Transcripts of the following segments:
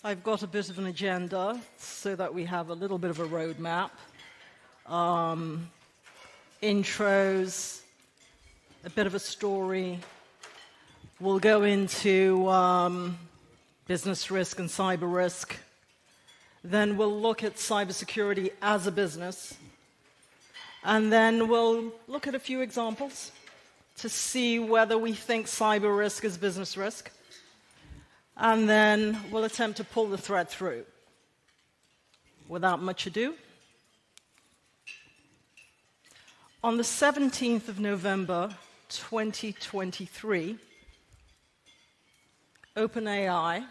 I've got a bit of an agenda so that we have a little bit of a roadmap. Intros, a bit of a story. We'll go into business risk and cyber risk. Then we'll look at cybersecurity as a business. And then we'll look at a few examples to see whether we think cyber risk is business risk. And then we'll attempt to pull the thread through. Without much ado, on the 17th of November, 2023, OpenAI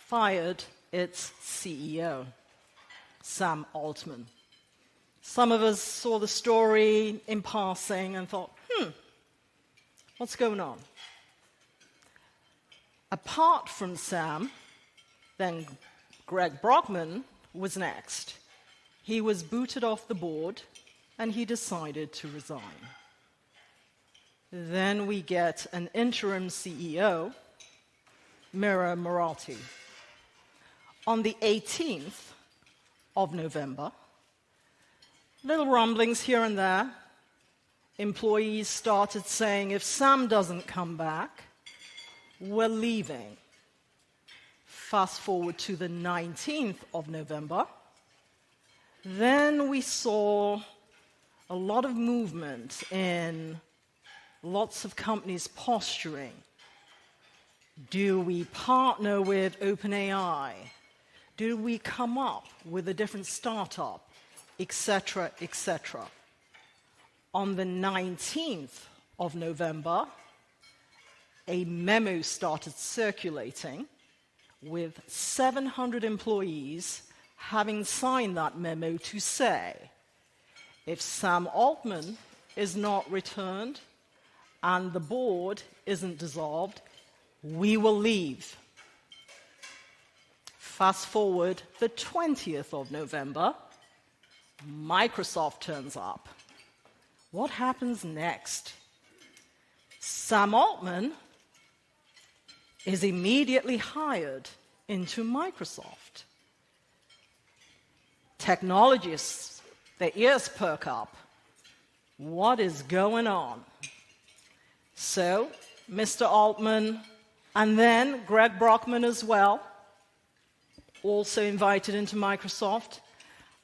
fired its CEO, Sam Altman. Some of us saw the story in passing and thought, what's going on? Apart from Sam, then Greg Brockman was next. He was booted off the board, and he decided to resign. Then we get an interim CEO, Mira Murati. On the 18th of November, little rumblings here and there. Employees started saying, if Sam doesn't come back, we're leaving. Fast forward to the 19th of November. Then we saw a lot of movement in lots of companies posturing. Do we partner with OpenAI? Do we come up with a different startup? Etc., etc. On the 19th of November, a memo started circulating with 700 employees having signed that memo to say, if Sam Altman is not returned and the board isn't dissolved, we will leave. Fast forward the 20th of November, Microsoft turns up. What happens next? Sam Altman is immediately hired into Microsoft. Technologists, their ears perk up. What is going on? So, Mr. Altman, and then Greg Brockman as well, also invited into Microsoft,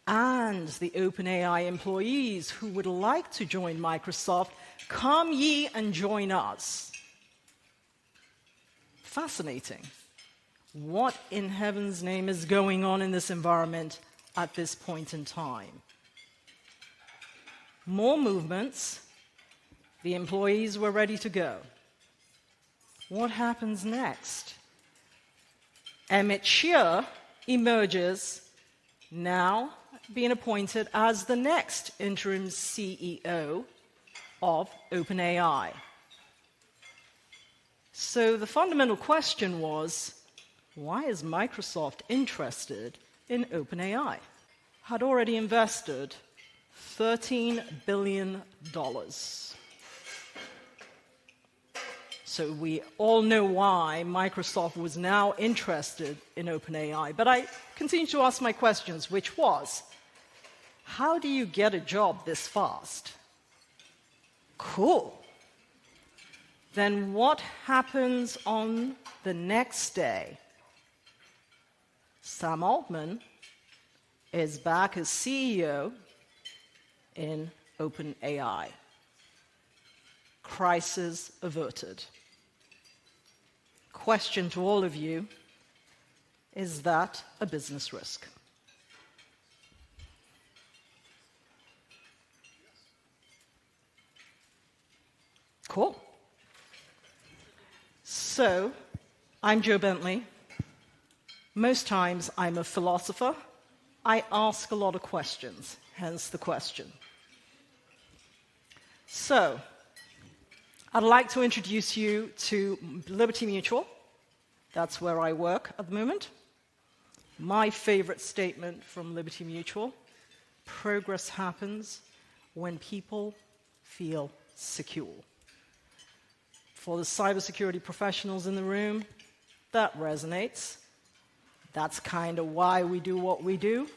and the OpenAI employees who would like to join Microsoft, come ye and join us. Fascinating. What in heaven's name is going on in this environment at this point in time? More movements. The employees were ready to go. What happens next? Emmett Shear emerges, now being appointed as the next interim CEO of OpenAI. So the fundamental question was, why is Microsoft interested in OpenAI? Had already invested $13 billion. So we all know why Microsoft was now interested in OpenAI. But I continue to ask my questions, which was, how do you get a job this fast? Cool. Then what happens on the next day? Sam Altman is back as CEO in OpenAI. Crisis averted. Question to all of you, is that a business risk? Cool. So, I'm Joe Bentley. Most times I'm a philosopher. I ask a lot of questions, hence the question. So, I'd like to introduce you to Liberty Mutual. That's where I work at the moment. My favorite statement from Liberty Mutual: progress happens when people feel secure. For the cybersecurity professionals in the room, that resonates. That's kind of why we do what we do.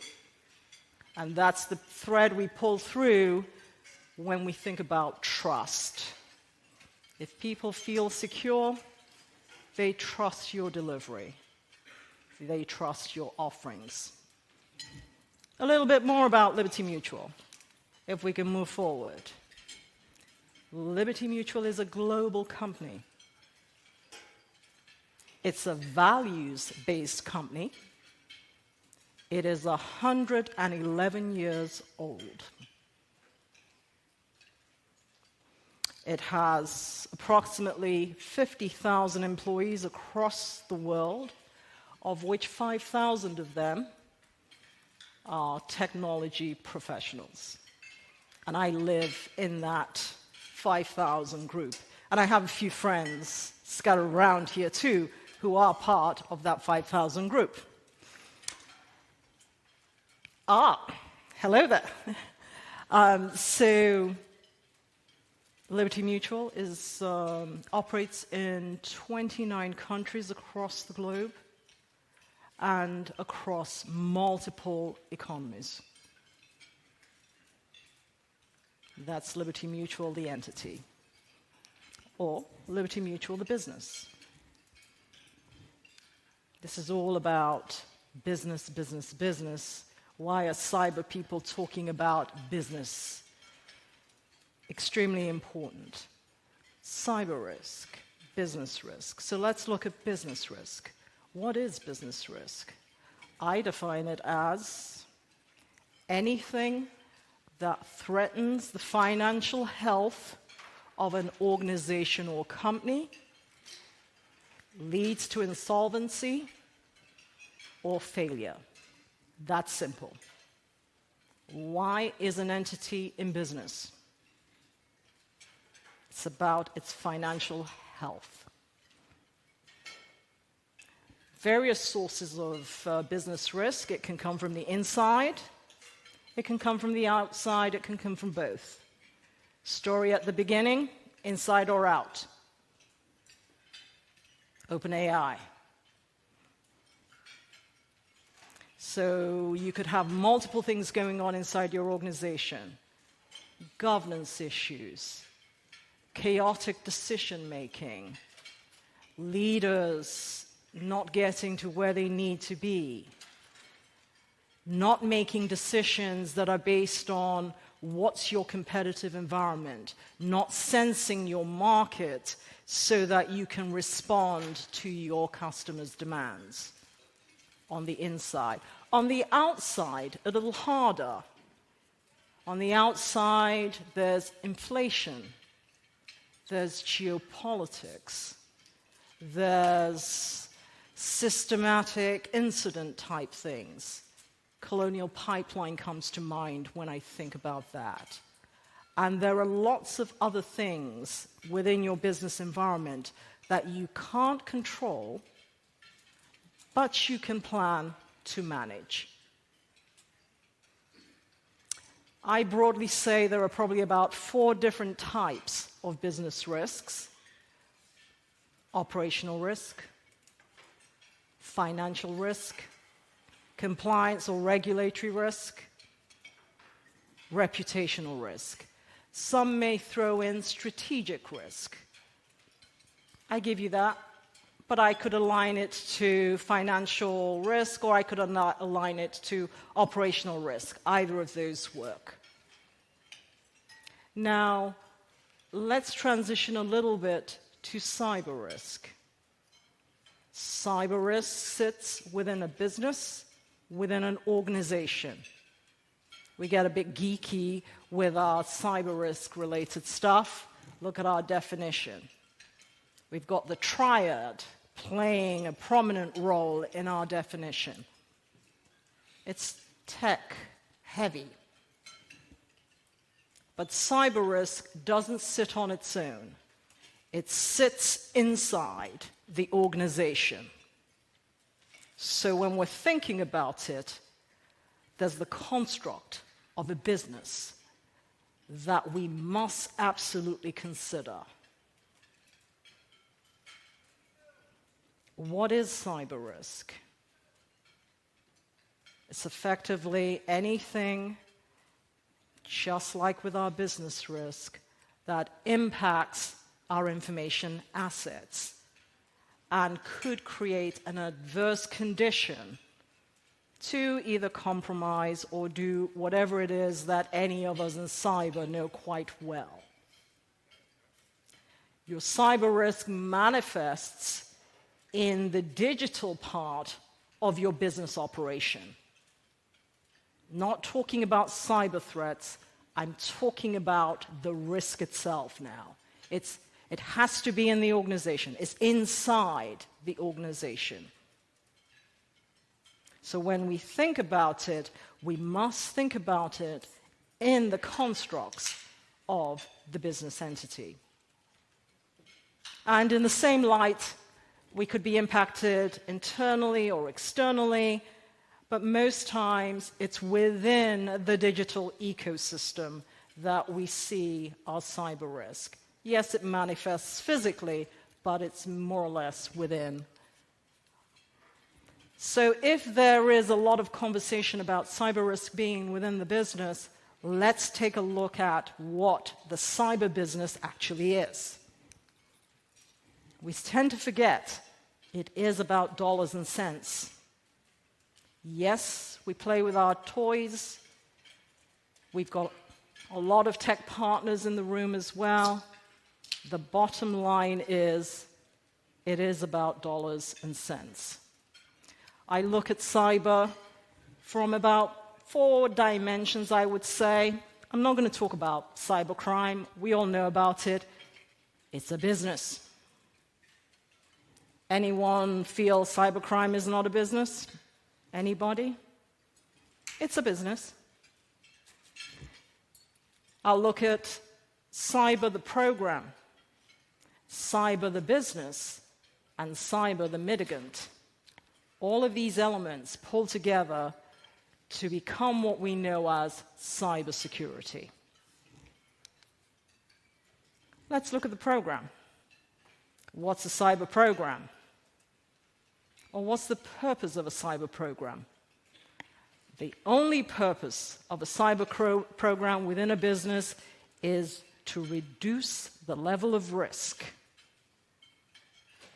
And that's the thread we pull through when we think about trust. If people feel secure, they trust your delivery. They trust your offerings. A little bit more about Liberty Mutual, if we can move forward. Liberty Mutual is a global company. It's a values-based company. It is 111 years old. It has approximately 50,000 employees across the world, of which 5,000 of them are technology professionals. And I live in that 5,000 group. And I have a few friends scattered around here too who are part of that 5,000 group. Hello there. So Liberty Mutual operates in 29 countries across the globe and across multiple economies. That's Liberty Mutual, the entity, or Liberty Mutual, the business. This is all about business, business, business. Why are cyber people talking about business? Extremely important. Cyber risk, business risk. So let's look at business risk. What is business risk? I define it as anything that threatens the financial health of an organization or company, leads to insolvency or failure. That's simple. Why is an entity in business? It's about its financial health. Various sources of business risk. It can come from the inside, it can come from the outside, it can come from both. Story at the beginning, inside or out. OpenAI. So you could have multiple things going on inside your organization. Governance issues, chaotic decision-making, leaders not getting to where they need to be, not making decisions that are based on what's your competitive environment, not sensing your market so that you can respond to your customers' demands on the inside. On the outside, a little harder. On the outside, there's inflation, there's geopolitics, there's systematic incident type things. Colonial Pipeline comes to mind when I think about that. And there are lots of other things within your business environment that you can't control, but you can plan to manage. I broadly say there are probably about 4 different types of business risks: operational risk, financial risk, compliance or regulatory risk, reputational risk. Some may throw in strategic risk. I give you that, but I could align it to financial risk, or I could align it to operational risk. Either of those work. Now, let's transition a little bit to cyber risk. Cyber risk sits within a business, within an organization. We get a bit geeky with our cyber risk-related stuff. Look at our definition. We've got the triad playing a prominent role in our definition. It's tech-heavy. But cyber risk doesn't sit on its own. It sits inside the organization. So when we're thinking about it, there's the construct of a business that we must absolutely consider. What is cyber risk? It's effectively anything, just like with our business risk, that impacts our information assets and could create an adverse condition to either compromise or do whatever it is that any of us in cyber know quite well. Your cyber risk manifests in the digital part of your business operation. Not talking about cyber threats, I'm talking about the risk itself now. It has to be in the organization. It's inside the organization. So when we think about it, we must think about it in the constructs of the business entity. And in the same light, we could be impacted internally or externally, but most times it's within the digital ecosystem that we see our cyber risk. Yes, it manifests physically, but it's more or less within. So if there is a lot of conversation about cyber risk being within the business, let's take a look at what the cyber business actually is. We tend to forget it is about dollars and cents. Yes, we play with our toys. We've got a lot of tech partners in the room as well. The bottom line is, it is about dollars and cents. I look at cyber from about 4 dimensions, I would say. I'm not going to talk about cybercrime. We all know about it. It's a business. Anyone feel cybercrime is not a business? Anybody? It's a business. I'll look at cyber the program, cyber the business, and cyber the mitigant. All of these elements pull together to become what we know as CyberSecurity. Let's look at the program. What's a cyber program? Or what's the purpose of a cyber program? The only purpose of a cyber program within a business is to reduce the level of risk.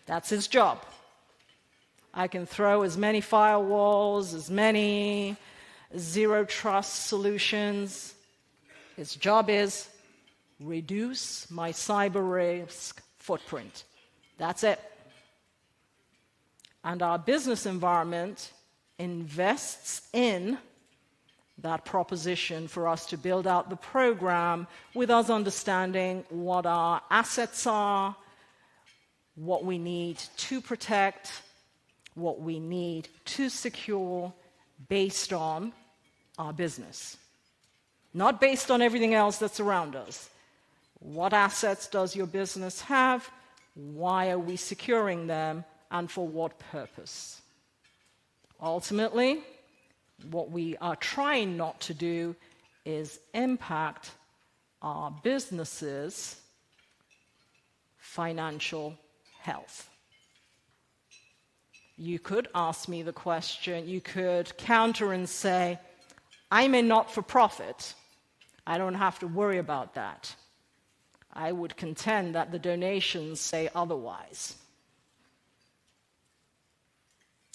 That's its job. I can throw as many firewalls, as many zero trust solutions. Its job is reduce my cyber risk footprint. That's it. And our business environment invests in that proposition for us to build out the program with us understanding what our assets are, what we need to protect, what we need to secure based on our business. Not based on everything else that's around us. What assets does your business have? Why are we securing them? And for what purpose? Ultimately, what we are trying not to do is impact our business's financial health. You could ask me the question, you could counter and say, I'm a not-for-profit. I don't have to worry about that. I would contend that the donations say otherwise.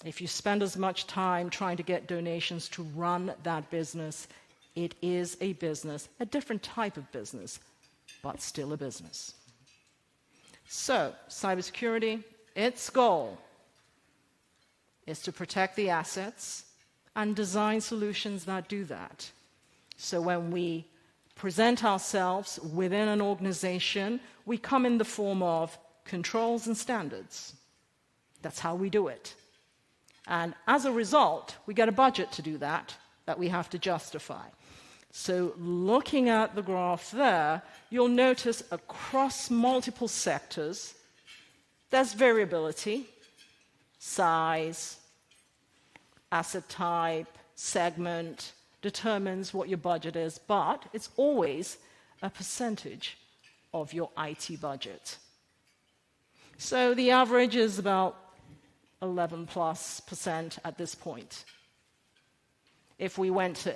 If you spend as much time trying to get donations to run that business, it is a business, a different type of business, but still a business. So, cybersecurity, its goal is to protect the assets and design solutions that do that. So when we present ourselves within an organization, we come in the form of controls and standards. That's how we do it. And as a result, we get a budget to do that we have to justify. So looking at the graph there, you'll notice across multiple sectors, there's variability, size, asset type, segment, determines what your budget is, but it's always a percentage of your IT budget. So the average is about 11+% at this point. If we went to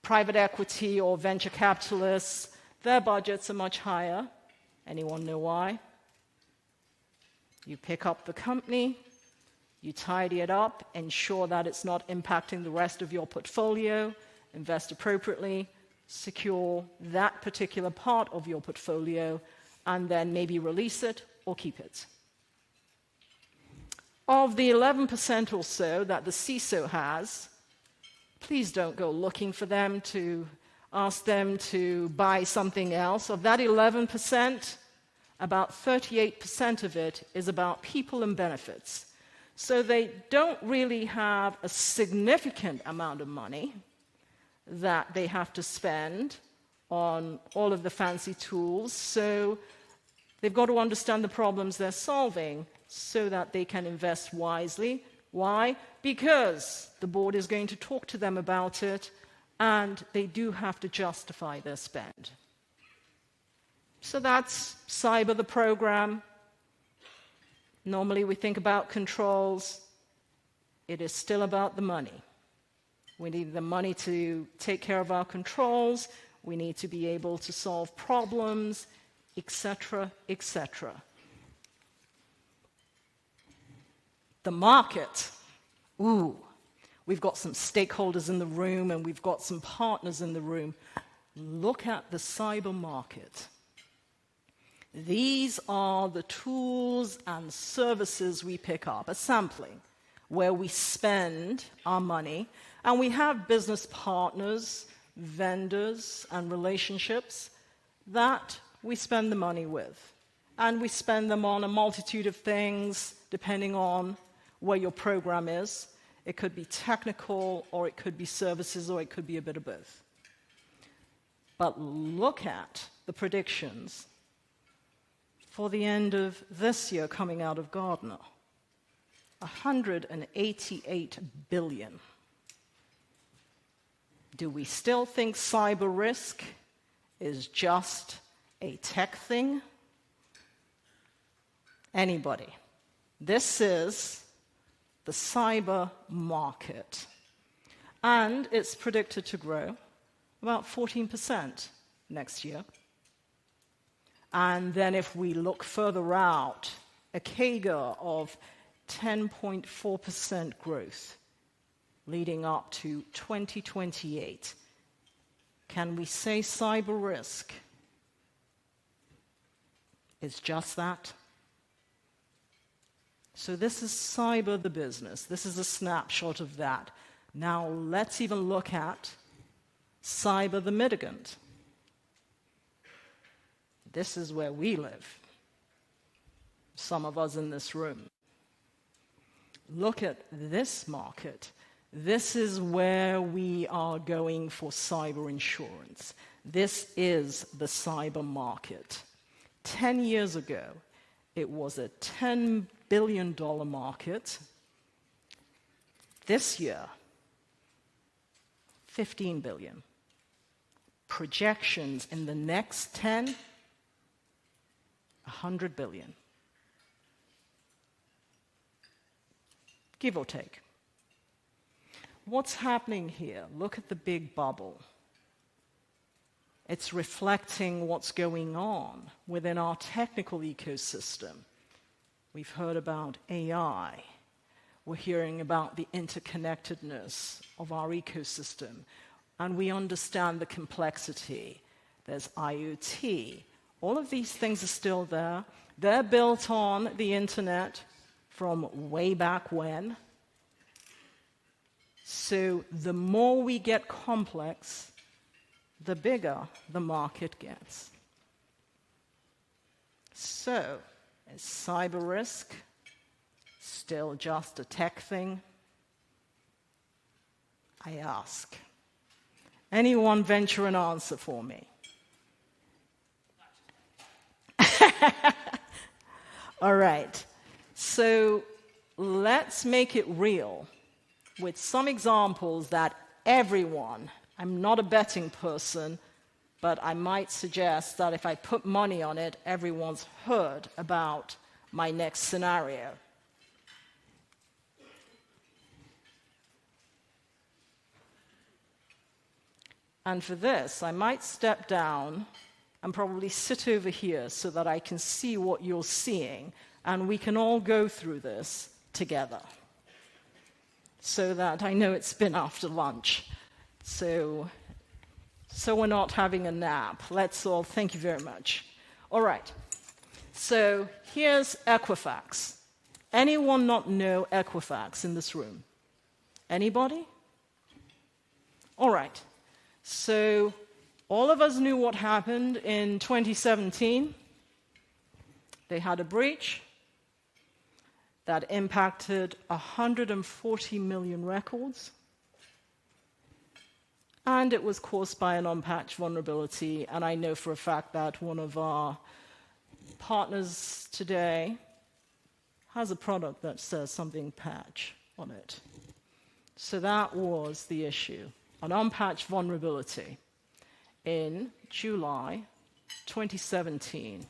private equity or venture capitalists, their budgets are much higher. Anyone know why? You pick up the company, you tidy it up, ensure that it's not impacting the rest of your portfolio, invest appropriately, secure that particular part of your portfolio, and then maybe release it or keep it. Of the 11% or so that the CISO has, please don't go looking for them to ask them to buy something else. Of that 11%, about 38% of it is about people and benefits. So they don't really have a significant amount of money that they have to spend on all of the fancy tools. So they've got to understand the problems they're solving so that they can invest wisely. Why? Because the board is going to talk to them about it, and they do have to justify their spend. So that's cyber, the program. Normally we think about controls. It is still about the money. We need the money to take care of our controls. We need to be able to solve problems, etc., etc. The market. Ooh, we've got some stakeholders in the room and we've got some partners in the room. Look at the cyber market. These are the tools and services we pick up, a sampling, where we spend our money, and we have business partners, vendors, and relationships that we spend the money with. And we spend them on a multitude of things, depending on where your program is. It could be technical, or it could be services, or it could be a bit of both. But look at the predictions for the end of this year coming out of Gartner. 188 billion. Do we still think cyber risk is just a tech thing? Anybody? This is the cyber market. And it's predicted to grow about 14% next year. And then if we look further out, a CAGR of 10.4% growth leading up to 2028. Can we say cyber risk is just that? So this is cyber the business. This is a snapshot of that. Now let's even look at cyber the mitigant. This is where we live, some of us in this room. Look at this market. This is where we are going for cyber insurance. This is the cyber market. 10 years ago, it was a $10 billion market. This year, $15 billion. Projections in the next 10, $100 billion. Give or take. What's happening here? Look at the big bubble. It's reflecting what's going on within our technical ecosystem. We've heard about AI. We're hearing about the interconnectedness of our ecosystem. And we understand the complexity. There's IoT. All of these things are still there. They're built on the internet from way back when. So the more we get complex, the bigger the market gets. So, is cyber risk still just a tech thing? I ask. Anyone venture an answer for me? All right. So let's make it real with some examples that everyone, I'm not a betting person, but I might suggest that if I put money on it, everyone's heard about my next scenario. And for this, I might step down and probably sit over here so that I can see what you're seeing, and we can all go through this together. So that I know it's been after lunch. So we're not having a nap. Let's all, thank you very much. All right. So here's Equifax. Anyone not know Equifax in this room? Anybody? All right. So all of us knew what happened in 2017. They had a breach that impacted 140 million records. And it was caused by an unpatched vulnerability. And I know for a fact that one of our partners today has a product that says something patch on it. So that was the issue, an unpatched vulnerability in July 2017.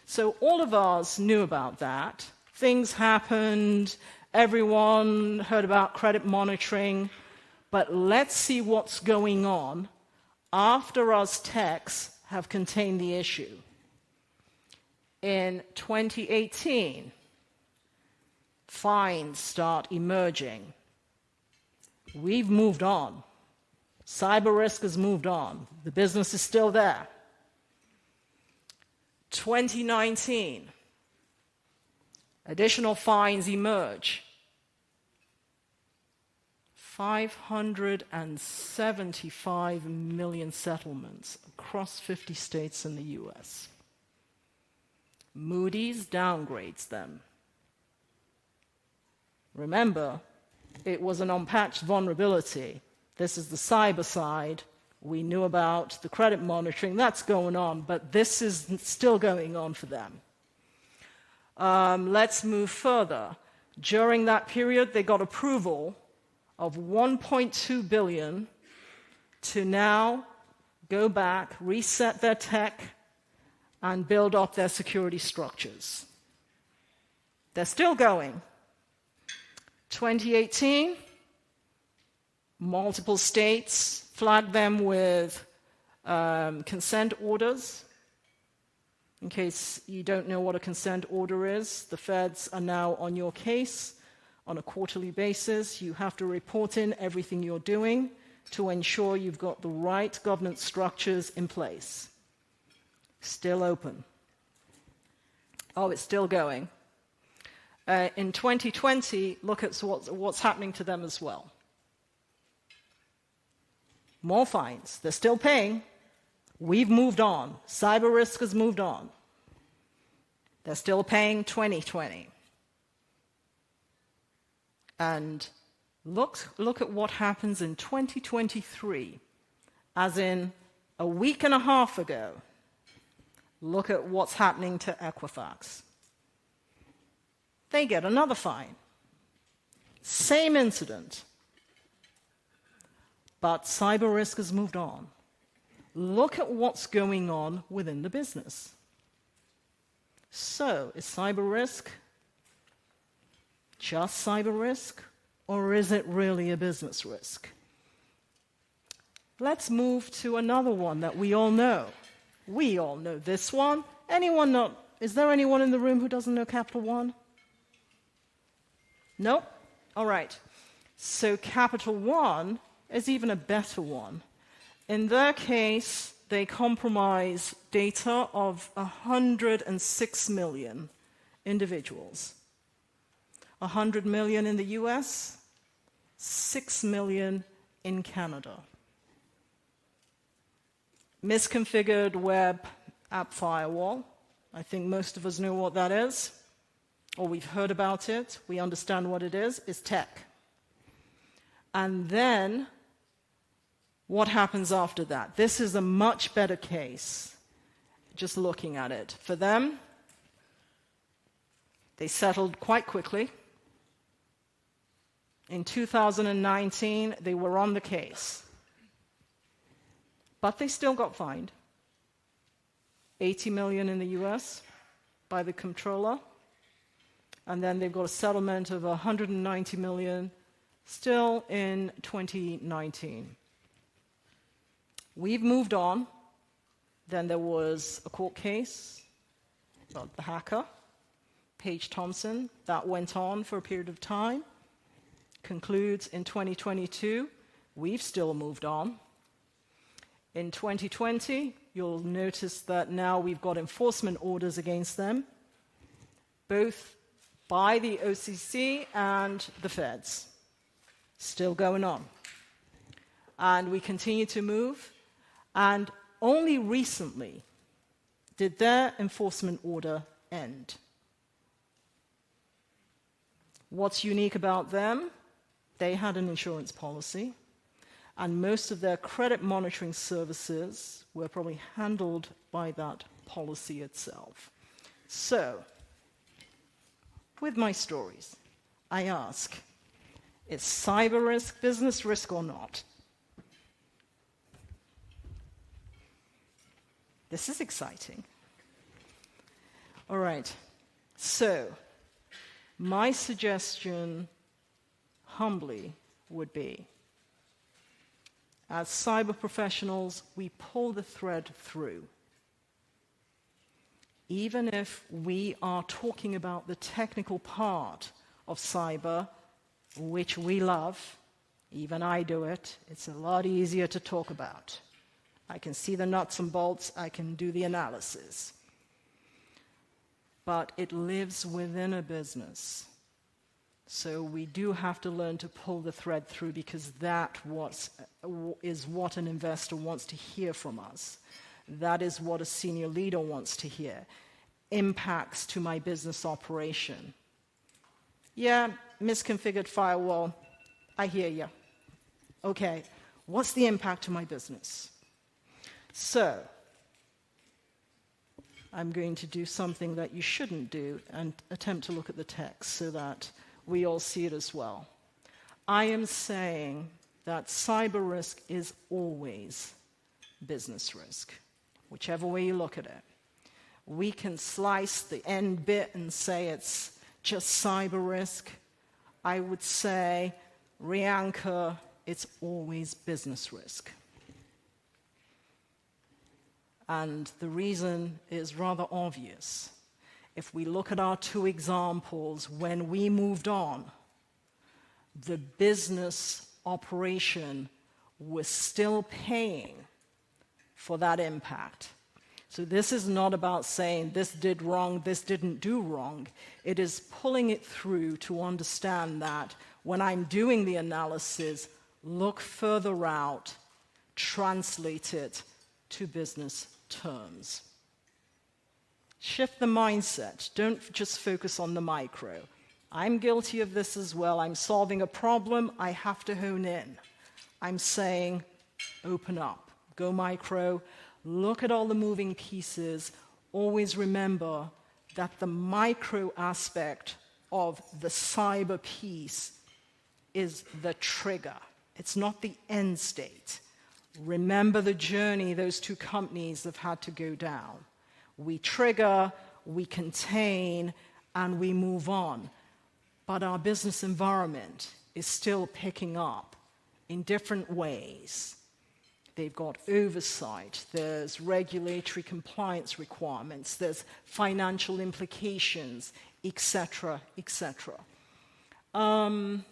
So all of us knew about that. Things happened, everyone heard about credit monitoring, but let's see what's going on after us techs have contained the issue. In 2018, fines start emerging. We've moved on. Cyber risk has moved on. The business is still there. 2019, additional fines emerge. 575 million settlements across 50 states in the US. Moody's downgrades them. Remember, it was an unpatched vulnerability. This is the cyber side. We knew about the credit monitoring. That's going on, but this is still going on for them. Let's move further. During that period, they got approval of $1.2 billion to now go back, reset their tech, and build up their security structures. They're still going. 2018, multiple states flagged them with consent orders. In case you don't know what a consent order is, the feds are now on your case on a quarterly basis. You have to report in everything you're doing to ensure you've got the right governance structures in place. Still open. Oh, it's still going. In 2020, look at what's happening to them as well. More fines. They're still paying. We've moved on. Cyber risk has moved on. They're still paying 2020. And look at what happens in 2023, as in a week and a half ago. Look at what's happening to Equifax. They get another fine. Same incident. But cyber risk has moved on. Look at what's going on within the business. So, is cyber risk just cyber risk, or is it really a business risk? Let's move to another one that we all know. We all know this one. Is there anyone in the room who doesn't know Capital One? Nope? All right. So Capital One is even a better one. In their case, they compromise data of 106 million individuals. 100 million in the US, 6 million in Canada. Misconfigured web app firewall. I think most of us know what that is, or we've heard about it. We understand what it is. It's tech. And then, what happens after that? This is a much better case, just looking at it. For them, they settled quite quickly. In 2019, they were on the case. But they still got fined. 80 million in the US by the comptroller. And then they've got a settlement of 190 million still in 2019. We've moved on. Then there was a court case about the hacker, Paige Thompson. That went on for a period of time. Concludes in 2022. We've still moved on. In 2020, you'll notice that now we've got enforcement orders against them, both by the OCC and the feds. Still going on. And we continue to move. And only recently did their enforcement order end. What's unique about them? They had an insurance policy, and most of their credit monitoring services were probably handled by that policy itself. So, with my stories, I ask, is cyber risk business risk or not? This is exciting. All right, so my suggestion, humbly, would be, as cyber professionals, we pull the thread through. Even if we are talking about the technical part of cyber, which we love, even I do it, it's a lot easier to talk about. I can see the nuts and bolts, I can do the analysis. But it lives within a business. So we do have to learn to pull the thread through, because that is what an investor wants to hear from us. That is what a senior leader wants to hear. Impacts to my business operation. Yeah, misconfigured firewall, I hear you. Okay, what's the impact to my business? So, I'm going to do something that you shouldn't do and attempt to look at the text so that we all see it as well. I am saying that cyber risk is always business risk, whichever way you look at it. We can slice the end bit and say it's just cyber risk. I would say, re-anchor, it's always business risk. And the reason is rather obvious. If we look at our two examples, when we moved on, the business operation was still paying for that impact. So this is not about saying this did wrong, this didn't do wrong. It is pulling it through to understand that when I'm doing the analysis, look further out, translate it to business terms. Shift the mindset. Don't just focus on the micro. I'm guilty of this as well. I'm solving a problem. I have to hone in. I'm saying, open up. Go micro. Look at all the moving pieces. Always remember that the micro aspect of the cyber piece is the trigger. It's not the end state. Remember the journey those two companies have had to go down. We trigger, we contain, and we move on. But our business environment is still picking up in different ways. They've got oversight, there's regulatory compliance requirements, there's financial implications, etc., etc. Cyber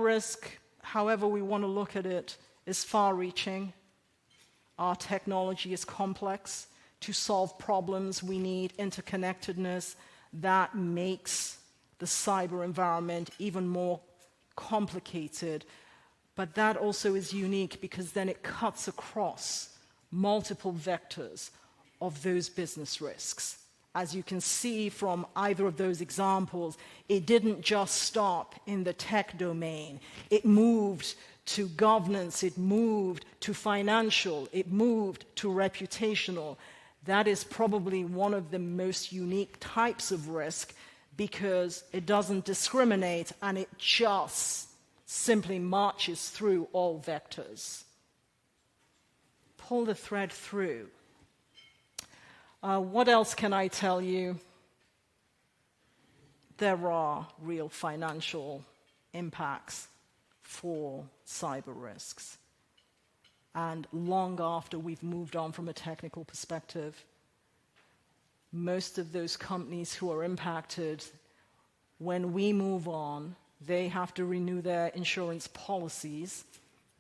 risk, however we want to look at it, is far-reaching. Our technology is complex. To solve problems, we need interconnectedness. That makes the cyber environment even more complicated. But that also is unique because then it cuts across multiple vectors of those business risks. As you can see from either of those examples, it didn't just stop in the tech domain. It moved to governance, it moved to financial, it moved to reputational. That is probably one of the most unique types of risk because it doesn't discriminate and it just simply marches through all vectors. Pull the thread through. What else can I tell you? There are real financial impacts for cyber risks. and long after we've moved on from a technical perspective. Most of those companies who are impacted, when we move on, they have to renew their insurance policies.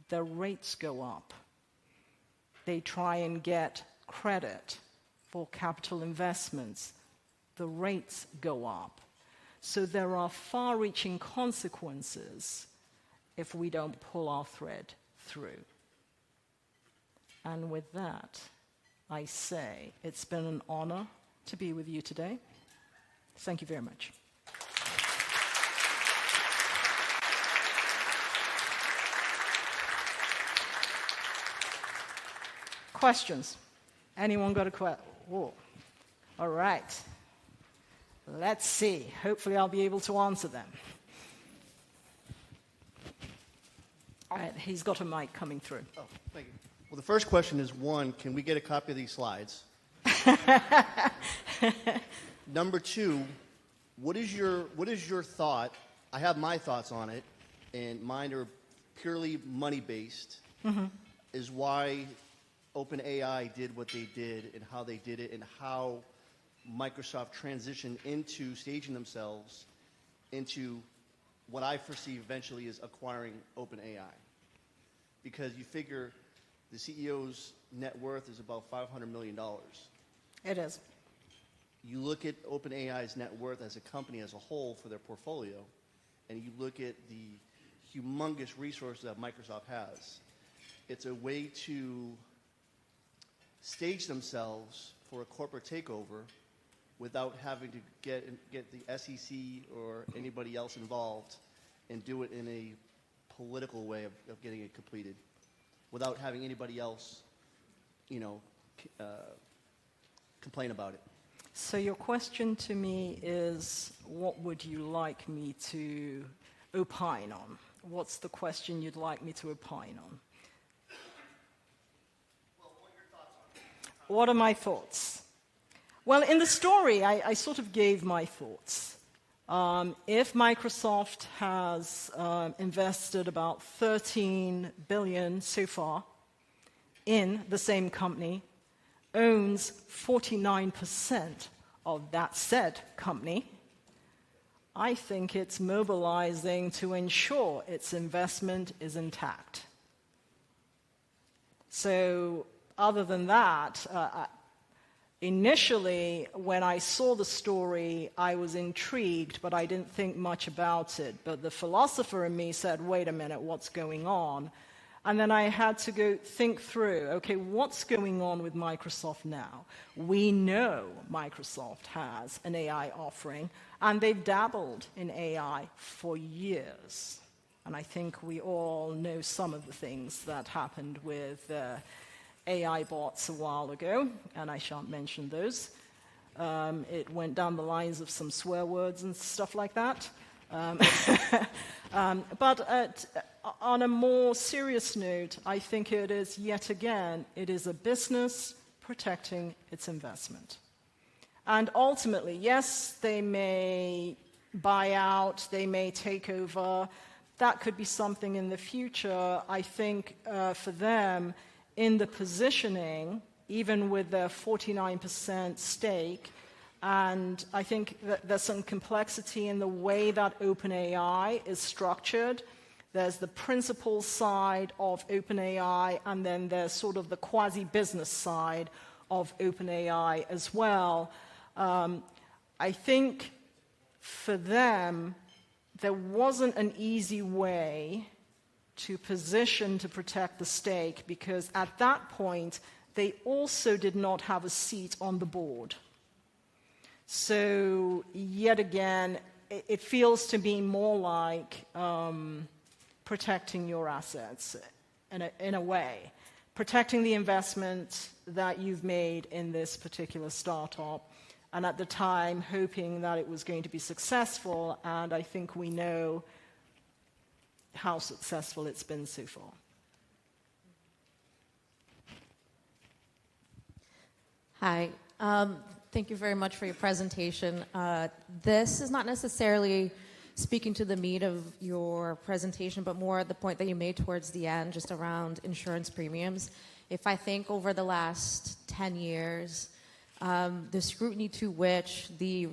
Their rates go up. They try and get credit for capital investments. The rates go up. So there are far-reaching consequences if we don't pull our thread through. And with that, I say it's been an honor to be with you today. Thank you very much. Questions? Anyone got a question? All right. Let's see. Hopefully I'll be able to answer them. All right, he's got a mic coming through. Oh, thank you. Well, the first question is, one, can we get a copy of these slides? Number two, what is your thought? I have my thoughts on it, and mine are purely money-based, is why OpenAI did what they did and how they did it and how Microsoft transitioned into staging themselves into what I foresee eventually is acquiring OpenAI. Because you figure the CEO's net worth is about $500 million. It is. You look at OpenAI's net worth as a company as a whole for their portfolio, and you look at the humongous resources that Microsoft has. It's a way to stage themselves for a corporate takeover without having to get the SEC or anybody else involved and do it in a political way of getting it completed without having anybody else, complain about it. So your question to me is, what would you like me to opine on? What's the question you'd like me to opine on? Well, what are your thoughts on it? What are my thoughts? Well, in the story, I sort of gave my thoughts. If Microsoft has invested about $13 billion so far in the same company, owns 49% of that said company, I think it's mobilizing to ensure its investment is intact. So other than that, initially, when I saw the story, I was intrigued, but I didn't think much about it. But the philosopher in me said, wait a minute, what's going on? And then I had to go think through, okay, what's going on with Microsoft now? We know Microsoft has an AI offering, and they've dabbled in AI for years. And I think we all know some of the things that happened with AI bots a while ago, and I shan't mention those. It went down the lines of some swear words and stuff like that. But on a more serious note, I think it is, yet again, it is a business protecting its investment. And ultimately, yes, they may buy out, they may take over. That could be something in the future. I think for them, in the positioning, even with their 49% stake, and I think that there's some complexity in the way that OpenAI is structured. There's the principal side of OpenAI, and then there's sort of the quasi-business side of OpenAI as well. I think for them, there wasn't an easy way to position to protect the stake, because at that point, they also did not have a seat on the board. So, yet again, it feels to me more like protecting your assets in a way. Protecting the investment that you've made in this particular startup, and at the time, hoping that it was going to be successful, and I think we know how successful it's been so far. Hi. Thank you very much for your presentation. This is not necessarily speaking to the meat of your presentation, but more the point that you made towards the end, just around insurance premiums. If I think over the last 10 years, the scrutiny to which the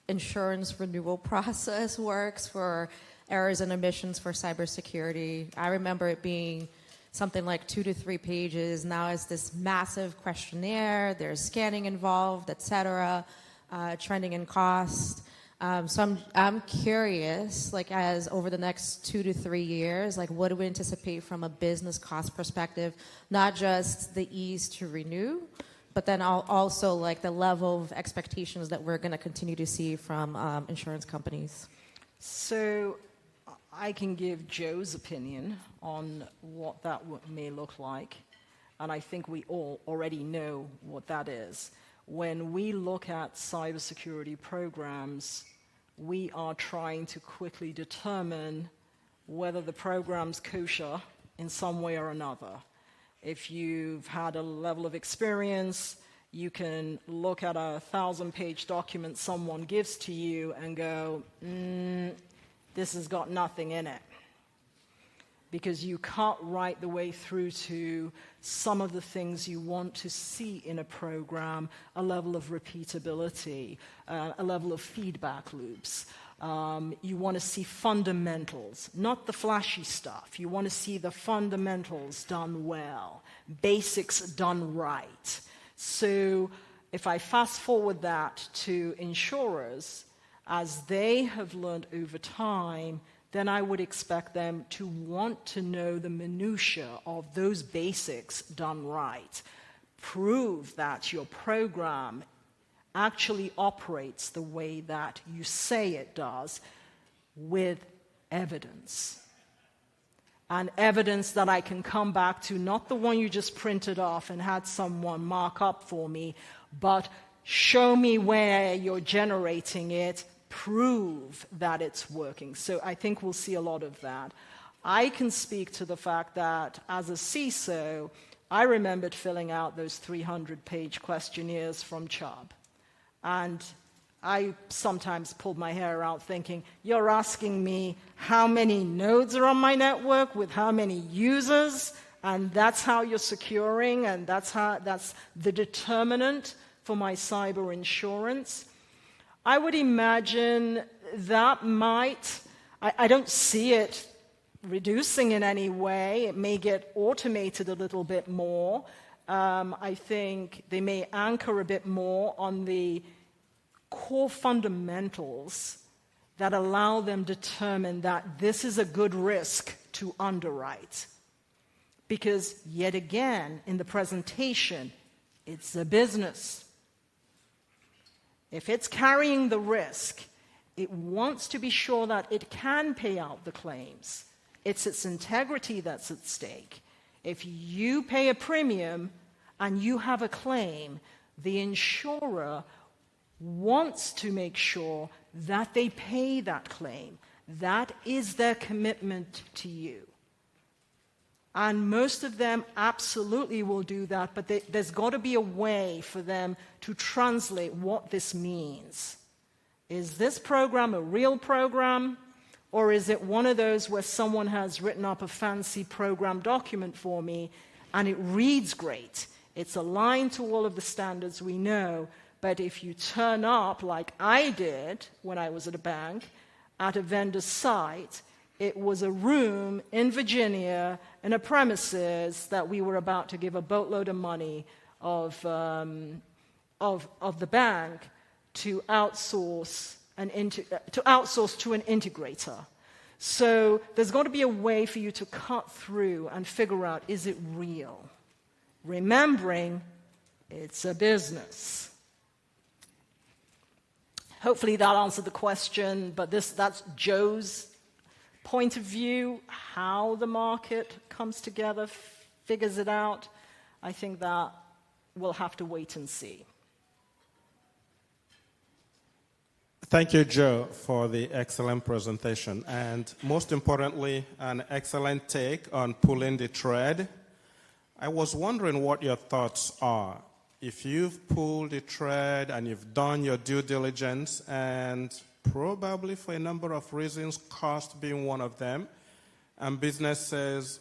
insurance renewal process works for errors and omissions for cybersecurity, I remember it being something like 2 to 3 pages. Now it's this massive questionnaire, there's scanning involved, et cetera, trending in cost. So I'm curious, like, as over the next 2 to 3 years, like, what do we anticipate from a business cost perspective, not just the ease to renew, but then also like the level of expectations that we're going to continue to see from insurance companies? So I can give Joe's opinion on what that may look like, and I think we all already know what that is. When we look at cybersecurity programs, we are trying to quickly determine whether the program's kosher in some way or another. If you've had a level of experience, you can look at a 1,000-page document someone gives to you and go, this has got nothing in it. Because you cut right the way through to some of the things you want to see in a program, a level of repeatability, a level of feedback loops. You want to see fundamentals, not the flashy stuff. You want to see the fundamentals done well, basics done right. So if I fast forward that to insurers, as they have learned over time, then I would expect them to want to know the minutiae of those basics done right. Prove that your program actually operates the way that you say it does, with evidence. And evidence that I can come back to, not the one you just printed off and had someone mark up for me, but show me where you're generating it, prove that it's working. So I think we'll see a lot of that. I can speak to the fact that as a CISO, I remembered filling out those 300-page questionnaires from Chubb. And I sometimes pulled my hair out thinking, you're asking me how many nodes are on my network with how many users, and that's how you're securing, and that's the determinant for my cyber insurance. I would imagine that might, I don't see it reducing in any way. It may get automated a little bit more. I think they may anchor a bit more on the core fundamentals that allow them to determine that this is a good risk to underwrite. Because yet again, in the presentation, it's a business. If it's carrying the risk, it wants to be sure that it can pay out the claims. It's its integrity that's at stake. If you pay a premium and you have a claim, the insurer wants to make sure that they pay that claim. That is their commitment to you. And most of them absolutely will do that, but there's got to be a way for them to translate what this means. Is this program a real program, or is it one of those where someone has written up a fancy program document for me and it reads great? It's aligned to all of the standards we know, but if you turn up like I did when I was at a bank, at a vendor's site, it was a room in Virginia in a premises that we were about to give a boatload of money of the bank to outsource to an integrator. So there's got to be a way for you to cut through and figure out, is it real? Remembering, it's a business. Hopefully that answered the question, but that's Joe's point of view, how the market comes together, figures it out. I think that we'll have to wait and see. Thank you, Joe, for the excellent presentation, and most importantly, an excellent take on pulling the thread. I was wondering what your thoughts are. If you've pulled the thread and you've done your due diligence and probably for a number of reasons, cost being one of them. And business says,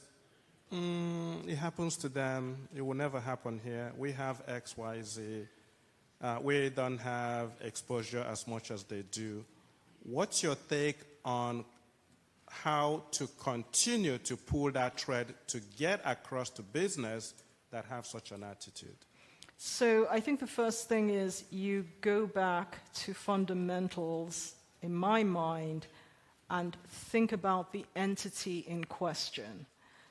it happens to them, it will never happen here. We have X, Y, Z. We don't have exposure as much as they do. What's your take on how to continue to pull that thread to get across to business that have such an attitude? So I think the first thing is you go back to fundamentals, in my mind, and think about the entity in question.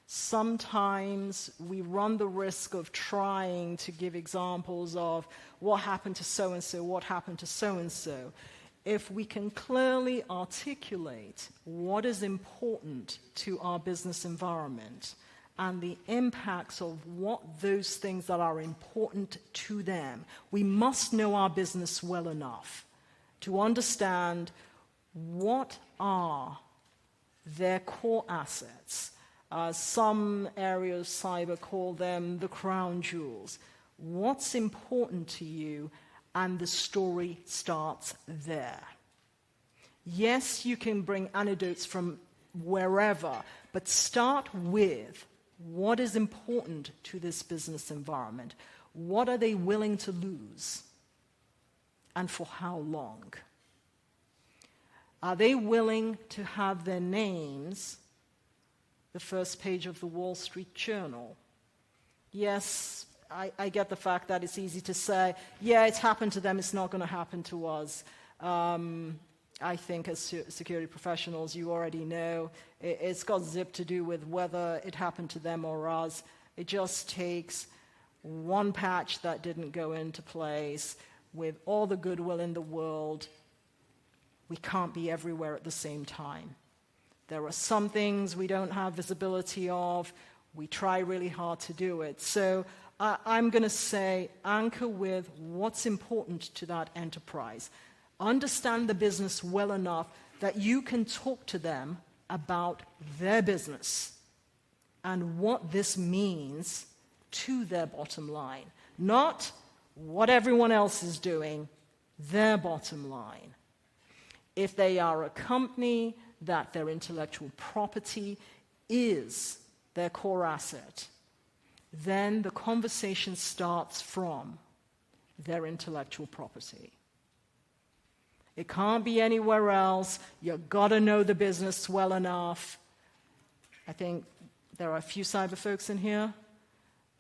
Sometimes we run the risk of trying to give examples of what happened to so-and-so, what happened to so-and-so. If we can clearly articulate what is important to our business environment and the impacts of what those things that are important to them, we must know our business well enough to understand what are their core assets. Some areas, cyber, call them the crown jewels. What's important to you? And the story starts there. Yes, you can bring anecdotes from wherever, but start with what is important to this business environment. What are they willing to lose? And for how long? Are they willing to have their names the first page of the Wall Street Journal? Yes, I get the fact that it's easy to say, yeah, it's happened to them, it's not going to happen to us. I think as security professionals, you already know, it's got zip to do with whether it happened to them or us. It just takes one patch that didn't go into place with all the goodwill in the world. We can't be everywhere at the same time. There are some things we don't have visibility of. We try really hard to do it. So I'm going to say anchor with what's important to that enterprise. Understand the business well enough that you can talk to them about their business and what this means to their bottom line. Not what everyone else is doing, their bottom line. If they are a company that their intellectual property is their core asset, then the conversation starts from their intellectual property. It can't be anywhere else. You've got to know the business well enough. I think there are a few cyber folks in here.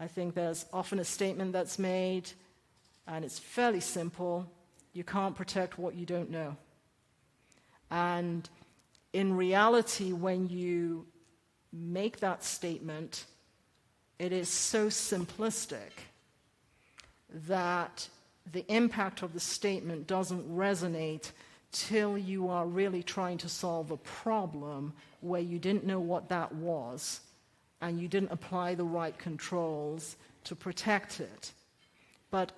I think there's often a statement that's made, and it's fairly simple. You can't protect what you don't know. And in reality, when you make that statement, it is so simplistic that the impact of the statement doesn't resonate till you are really trying to solve a problem where you didn't know what that was and you didn't apply the right controls to protect it. But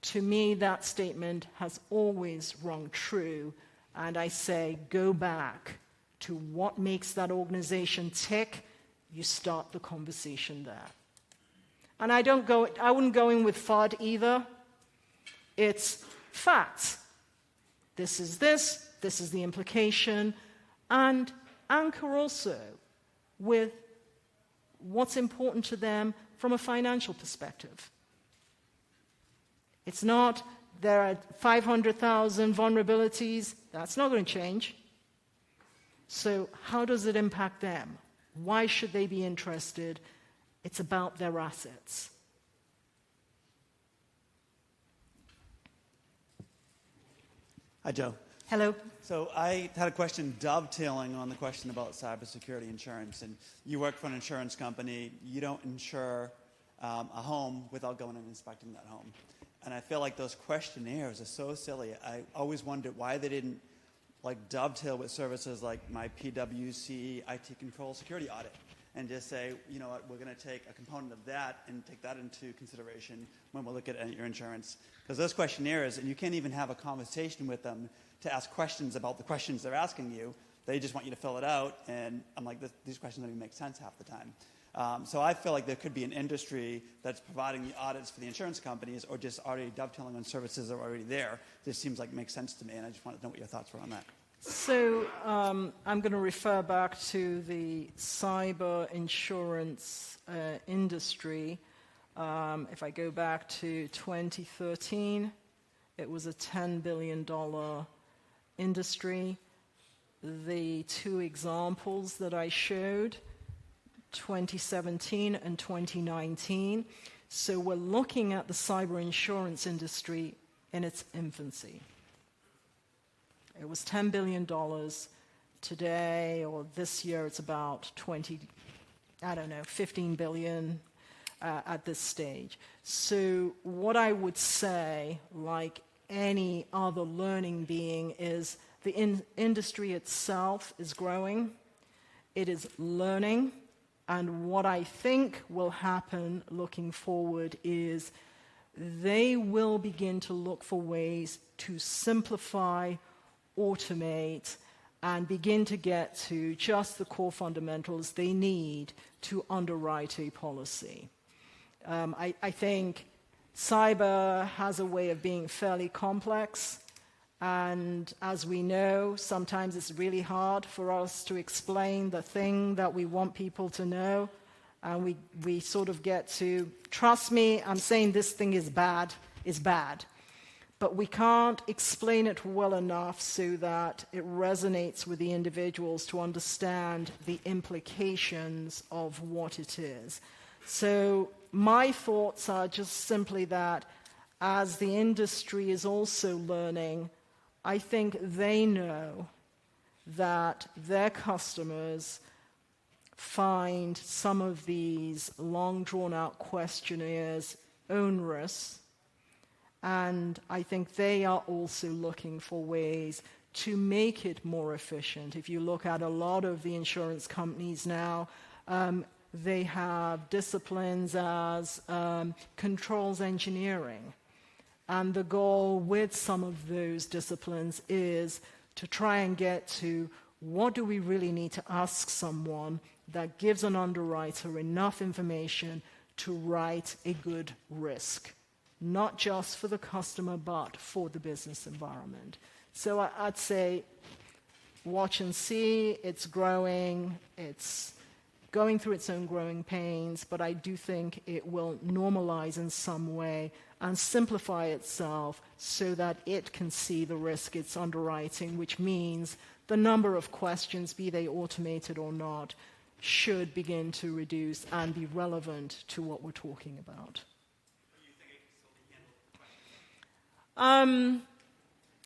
to me, that statement has always rung true, and I say go back to what makes that organization tick. You start the conversation there. And I wouldn't go in with FUD either. It's facts. This is the implication, and anchor also with what's important to them from a financial perspective. It's not there are 500,000 vulnerabilities. That's not going to change. So how does it impact them? Why should they be interested? It's about their assets. Hi, Joe. Hello. So I had a question dovetailing on the question about cybersecurity insurance. And you work for an insurance company. You don't insure a home without going and inspecting that home. And I feel like those questionnaires are so silly. I always wondered why they didn't dovetail with services like my PwC IT control security audit and just say, you know what, we're going to take a component of that and take that into consideration when we look at your insurance. Because those questionnaires, and you can't even have a conversation with them to ask questions about the questions they're asking you. They just want you to fill it out, and I'm like, these questions don't even make sense half the time. So I feel like there could be an industry that's providing the audits for the insurance companies or just already dovetailing on services that are already there. This seems like makes sense to me, and I just wanted to know what your thoughts were on that. So I'm going to refer back to the cyber insurance industry. If I go back to 2013, it was a $10 billion industry. The two examples that I showed, 2017 and 2019. So we're looking at the cyber insurance industry in its infancy. It was $10 billion. Today, or this year, it's about 15 billion at this stage. So what I would say, like any other learning being, is the industry itself is growing. It is learning. And what I think will happen looking forward is they will begin to look for ways to simplify, automate, and begin to get to just the core fundamentals they need to underwrite a policy. I think cyber has a way of being fairly complex, and as we know, sometimes it's really hard for us to explain the thing that we want people to know, and we sort of get to, trust me, I'm saying this thing is bad, but we can't explain it well enough so that it resonates with the individuals to understand the implications of what it is. So my thoughts are just simply that as the industry is also learning, I think they know that their customers find some of these long drawn-out questionnaires onerous, and I think they are also looking for ways to make it more efficient. If you look at a lot of the insurance companies now, they have disciplines as controls engineering. And the goal with some of those disciplines is to try and get to what do we really need to ask someone that gives an underwriter enough information to write a good risk, not just for the customer, but for the business environment. So I'd say watch and see. It's growing. It's going through its own growing pains, but I do think it will normalize in some way and simplify itself so that it can see the risk it's underwriting, which means the number of questions, be they automated or not, should begin to reduce and be relevant to what we're talking about.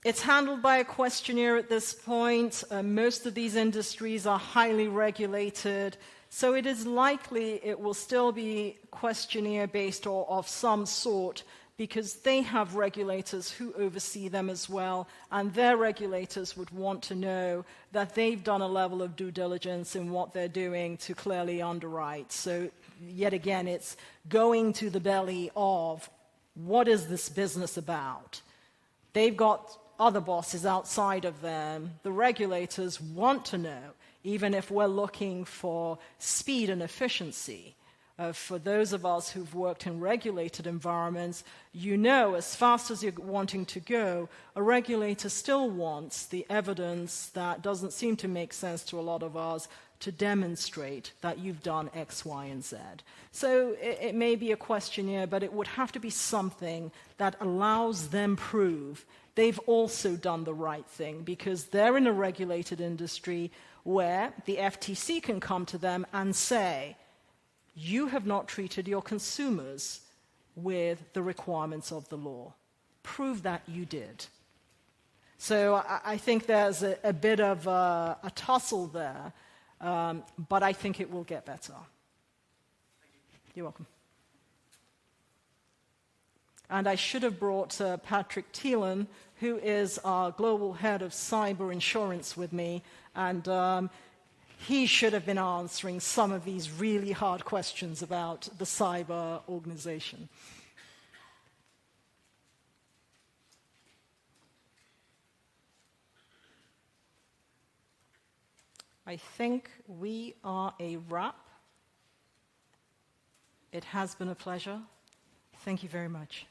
It's handled by a questionnaire at this point. Most of these industries are highly regulated, so it is likely it will still be questionnaire-based or of some sort, because they have regulators who oversee them as well, and their regulators would want to know that they've done a level of due diligence in what they're doing to clearly underwrite. So yet again, it's going to the belly of what is this business about? They've got other bosses outside of them. The regulators want to know, even if we're looking for speed and efficiency. For those of us who've worked in regulated environments, you know as fast as you're wanting to go, a regulator still wants the evidence that doesn't seem to make sense to a lot of us to demonstrate that you've done X, Y, and Z. So it may be a questionnaire, but it would have to be something that allows them prove they've also done the right thing, because they're in a regulated industry where the FTC can come to them and say, you have not treated your consumers with the requirements of the law. Prove that you did. So I think there's a bit of a tussle there, but I think it will get better. You're welcome. And I should have brought Patrick Thielen, who is our global head of cyber insurance, with me, and he should have been answering some of these really hard questions about the cyber organization. I think we are a wrap. It has been a pleasure. Thank you very much.